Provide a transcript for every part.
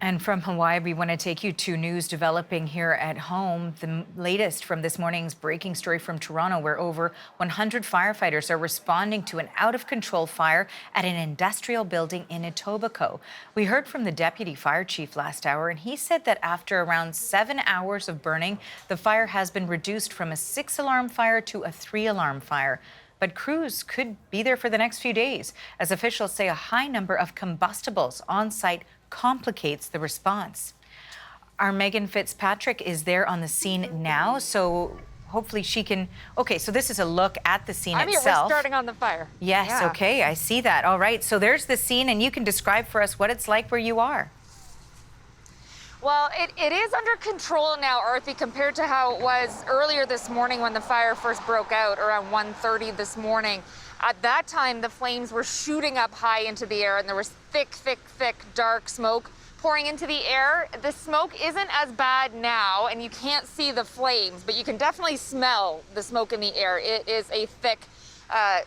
And from Hawaii, we want to take you to news developing here at home. The latest from this morning's breaking story from Toronto, where over 100 firefighters are responding to an out-of-control fire at an industrial building in Etobicoke. We heard from the deputy fire chief last hour, and he said that after around 7 hours of burning, the fire has been reduced from a 6-alarm fire to a 3-alarm fire. But crews could be there for the next few days, as officials say a high number of combustibles on site complicates the response. Our Megan Fitzpatrick is there on the scene now, so hopefully she can... Okay, so this is a look at the scene itself. We're starting on the fire. Yes, yeah. Okay, I see that. All right, so there's the scene, and you can describe for us what it's like where you are. Well, it is under control now, Arthi, compared to how it was earlier this morning when the fire first broke out around 1:30 this morning. At that time, the flames were shooting up high into the air, and there was thick, dark smoke pouring into the air. The smoke isn't as bad now, and you can't see the flames, but you can definitely smell the smoke in the air. It is a thick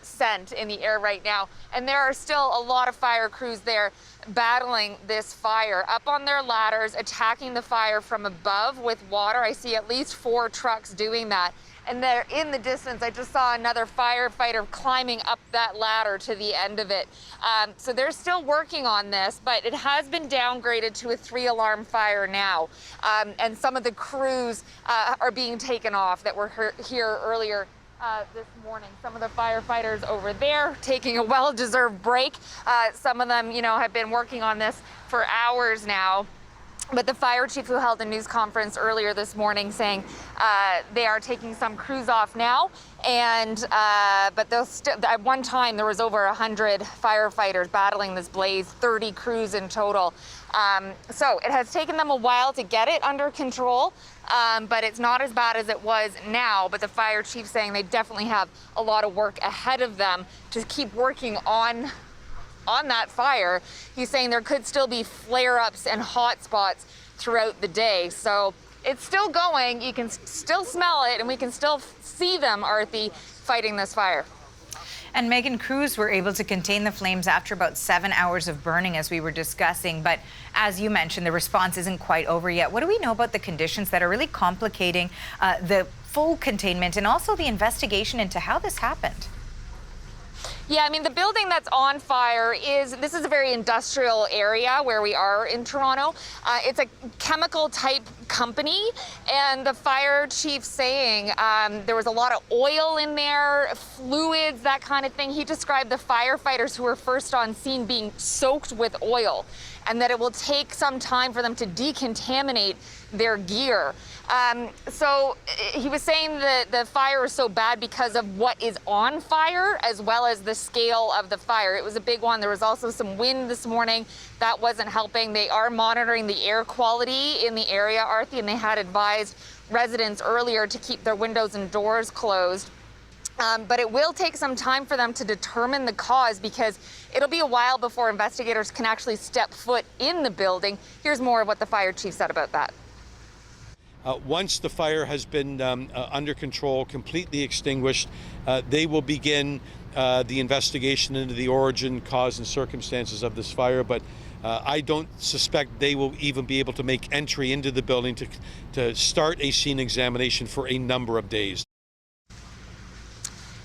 scent in the air right now, and there are still a lot of fire crews there battling this fire, up on their ladders, attacking the fire from above with water. I see at least 4 trucks doing that. And there in the distance, I just saw another firefighter climbing up that ladder to the end of it. So they're still working on this, but it has been downgraded to a 3-alarm fire now. And some of the crews are being taken off that were here earlier this morning. Some of the firefighters over there taking a well-deserved break. Some of them, have been working on this for hours now. But the fire chief, who held a news conference earlier this morning, saying they are taking some crews off now, and but they'll at one time there was over 100 firefighters battling this blaze, 30 crews in total. So it has taken them a while to get it under control, but it's not as bad as it was now. But the fire chief saying they definitely have a lot of work ahead of them to keep working on that fire. He's saying there could still be flare-ups and hot spots throughout the day. So it's still going. You can still smell it, and we can still see them, Arthi, fighting this fire. And Megan, crews were able to contain the flames after about 7 hours of burning, as we were discussing. But as you mentioned, the response isn't quite over yet. What do we know about the conditions that are really complicating the full containment and also the investigation into how this happened? Yeah, I mean, the building that's on fire this is a very industrial area where we are in Toronto. It's a chemical type company, and the fire chief saying there was a lot of oil in there, fluids, that kind of thing. He described the firefighters who were first on scene being soaked with oil, and that it will take some time for them to decontaminate their gear. So he was saying that the fire is so bad because of what is on fire, as well as the scale of the fire. It was a big one. There was also some wind this morning. That wasn't helping. They are monitoring the air quality in the area, Arthi, and they had advised residents earlier to keep their windows and doors closed. But it will take some time for them to determine the cause, because it'll be a while before investigators can actually step foot in the building. Here's more of what the fire chief said about that. Once the fire has been under control, completely extinguished, they will begin the investigation into the origin, cause, and circumstances of this fire. But I don't suspect they will even be able to make entry into the building to start a scene examination for a number of days.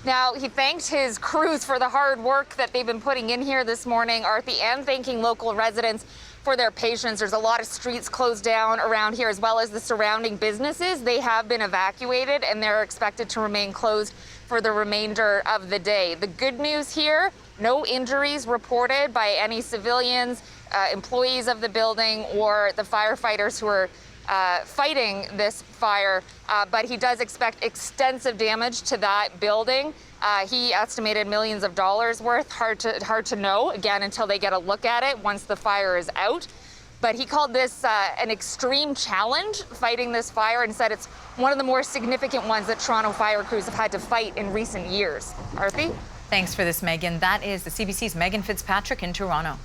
Now, he thanked his crews for the hard work that they've been putting in here this morning, Arthi, and thanking local residents for their patience. There's a lot of streets closed down around here, as well as the surrounding businesses. They have been evacuated, and they're expected to remain closed for the remainder of the day. The good news here, no injuries reported by any civilians, employees of the building, or the firefighters who are fighting this fire, but he does expect extensive damage to that building. He estimated millions of dollars worth. Hard to know, again, until they get a look at it once the fire is out. But he called this an extreme challenge, fighting this fire, and said it's one of the more significant ones that Toronto fire crews have had to fight in recent years. Arthi? Thanks for this, Megan. That is the CBC's Megan Fitzpatrick in Toronto.